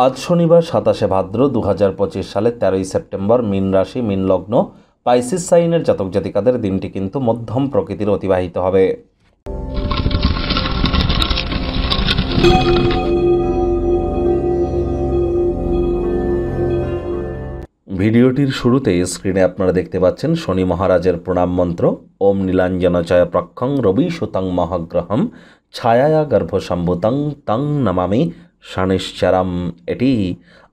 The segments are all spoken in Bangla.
আজ শনিবার ২৭শে ভাদ্র ২০২৫ সালের ১৩ই সেপ্টেম্বর মীন রাশি মীন লগ্ন পাইসিস সাইনের জাতক জাতিকাদের দিনটি কিন্তু মধ্যম প্রকৃতির অতিবাহিত হবে। ভিডিওটির শুরুতেই স্ক্রিনে আপনারা দেখতে পাচ্ছেন শনি মহারাজের প্রণাম মন্ত্র ওম নীলাঞ্জনচয় প্রক্ষং রবি সুতং মহাগ্রহম ছায়া গর্ভসম্ভূতং তং নমামি শনিশ্চরম। এটি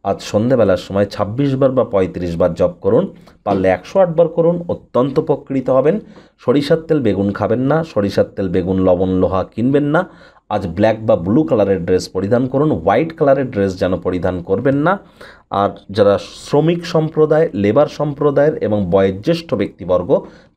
আজ সন্ধ্যেবেলার সময় ২৬ বার বা ৩৫ বার জপ করুন, পারলে ১০৮ বার করুন, অত্যন্ত উপকৃত হবেন। সরিষার তেল বেগুন খাবেন না, সরিষার তেল বেগুন লবণ লোহা কিনবেন না। আজ ব্ল্যাক বা ব্লু কালারের ড্রেস পরিধান করুন, হোয়াইট কালারের ড্রেস যেন পরিধান করবেন না। আর যারা শ্রমিক সম্প্রদায়, লেবার সম্প্রদায়ের এবং বয়োজ্যেষ্ঠ ব্যক্তিবর্গ,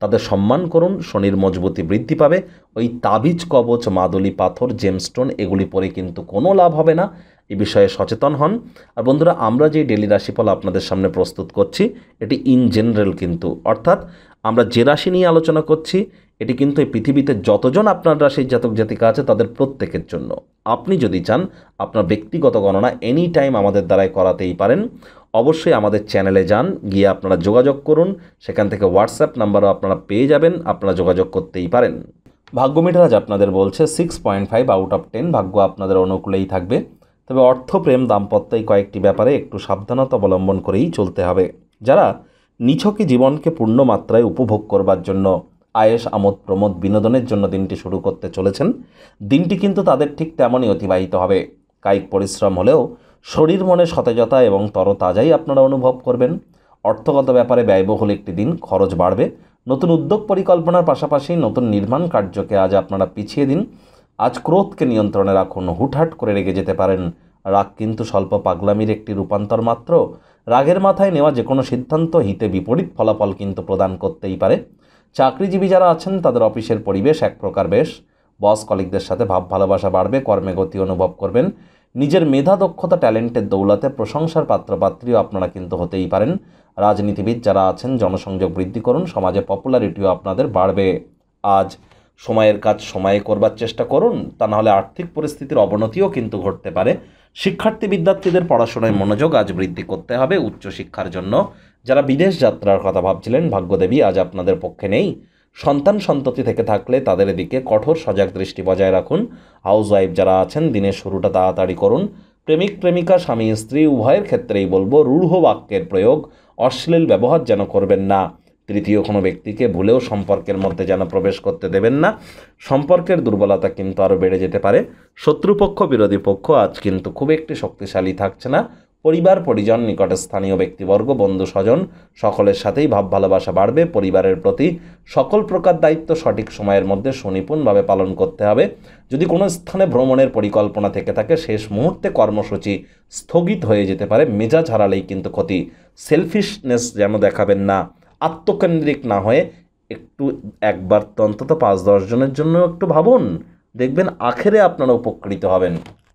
তাদের সম্মান করুন, শনির মজবুতি বৃদ্ধি পাবে। ওই তাবিজ কবচ, মাদুলি পাথর, জেমস্টোন এগুলি পরে কিন্তু কোনো লাভ হবে না, এ বিষয়ে সচেতন হন। আর বন্ধুরা, আমরা যে ডেলি রাশিফল আপনাদের সামনে প্রস্তুত করছি এটি ইন জেনারেল কিন্তু, অর্থাৎ আমরা যে রাশি নিয়ে আলোচনা করছি এটি কিন্তু এই পৃথিবীতে যতজন আপনার রাশির জাতক জাতিকা আছে তাদের প্রত্যেকের জন্য। আপনি যদি চান আপনার ব্যক্তিগত গণনা এনি টাইম আমাদের দ্বারাই করাতেই পারেন। অবশ্যই আমাদের চ্যানেলে যান, গিয়ে আপনারা যোগাযোগ করুন, সেখান থেকে হোয়াটসঅ্যাপ নাম্বারও আপনারা পেয়ে যাবেন, আপনারা যোগাযোগ করতেই পারেন। ভাগ্য মিটার আজ আপনাদের বলছে 6.5 আউট অফ 10, ভাগ্য আপনাদের অনুকূলেই থাকবে। তবে অর্থ, প্রেম, দাম্পত্য এই কয়েকটি ব্যাপারে একটু সাবধানতা অবলম্বন করেই চলতে হবে। যারা নিছকই জীবনকে পূর্ণ মাত্রায় উপভোগ করবার জন্য, আয়েশ, আমোদ প্রমোদ, বিনোদনের জন্য দিনটি শুরু করতে চলেছেন, দিনটি কিন্তু তাদের ঠিক তেমনই অতিবাহিত হবে। কায়িক পরিশ্রম হলেও শরীর মনে সতেজতা এবং তরতাজাই আপনারা অনুভব করবেন। অর্থগত ব্যাপারে ব্যয়বহুল একটি দিন, খরচ বাড়বে। নতুন উদ্যোগ পরিকল্পনার পাশাপাশি নতুন নির্মাণ কার্যকে আজ আপনারা পিছিয়ে দিন। আজ ক্রোধকে নিয়ন্ত্রণে রাখুন, হুটহাট করে রেগে যেতে পারেন। রাগ কিন্তু স্বল্প পাগলামির একটি রূপান্তর মাত্র। রাগের মাথায় নেওয়া যে কোনো সিদ্ধান্ত হিতে বিপরীত ফলাফল কিন্তু প্রদান করতেই পারে। চাকরিজীবী যারা আছেন তাদের অফিসের পরিবেশ এক প্রকার বেশ। বস কলিগদের সাথে ভাব ভালোবাসা বাড়বে, কর্মে গতি অনুভব করবেন। নিজের মেধা, দক্ষতা, ট্যালেন্টের দৌলতে প্রশংসার পাত্রপাত্রীও আপনারা কিন্তু হতেই পারেন। রাজনীতিবিদ যারা আছেন জনসংযোগ বৃদ্ধি করুন, সমাজে পপুলারিটিও আপনাদের বাড়বে। আজ সময়ের কাজ সময়ে করবার চেষ্টা করুন, তা নাহলে আর্থিক পরিস্থিতির অবনতিও কিন্তু ঘটতে পারে। শিক্ষার্থী বিদ্যার্থীদের পড়াশোনায় মনোযোগ আজ বৃদ্ধি করতে হবে উচ্চশিক্ষার জন্য। যারা বিদেশ যাত্রার কথা ভাবছিলেন, ভাগ্যদেবী আজ আপনাদের পক্ষে নেই। সন্তান সন্ততি থেকে থাকলে তাদের এদিকে কঠোর সজাগ দৃষ্টি বজায় রাখুন। হাউসওয়াইফ যারা আছেন দিনের শুরুটা তাড়াতাড়ি করুন। প্রেমিক প্রেমিকা, স্বামী স্ত্রী উভয়ের ক্ষেত্রেই বলবো রূঢ় বাক্যের প্রয়োগ, অশ্লীল ব্যবহার যেন করবেন না। তৃতীয় কোনো ব্যক্তিকে ভুলেও সম্পর্কের মধ্যে যেন প্রবেশ করতে দেবেন না। সম্পর্কের দুর্বলতা কিন্তু আরও বেড়ে যেতে পারে। শত্রুপক্ষ, বিরোধী পক্ষ আজ কিন্তু খুব একটি শক্তিশালী থাকছে না। পরিবার পরিজন, নিকটে স্থানীয় ব্যক্তিবর্গ, বন্ধু স্বজন সকলের সাথেই ভাব ভালোবাসা বাড়বে। পরিবারের প্রতি সকল প্রকার দায়িত্ব সঠিক সময়ের মধ্যে সুনিপুণভাবে পালন করতে হবে। যদি কোনো স্থানে ভ্রমণের পরিকল্পনা থেকে থাকে, শেষ মুহূর্তে কর্মসূচি স্থগিত হয়ে যেতে পারে। মেজাজ হারালেই কিন্তু ক্ষতি। সেলফিশনেস যেন দেখাবেন না। আত্মকেন্দ্রিক না হয়ে একটু একবার অন্তত ৫-১০ জনের জন্য একটু ভাবুন, দেখবেন আখেরে আপনারা উপকৃত হবেন।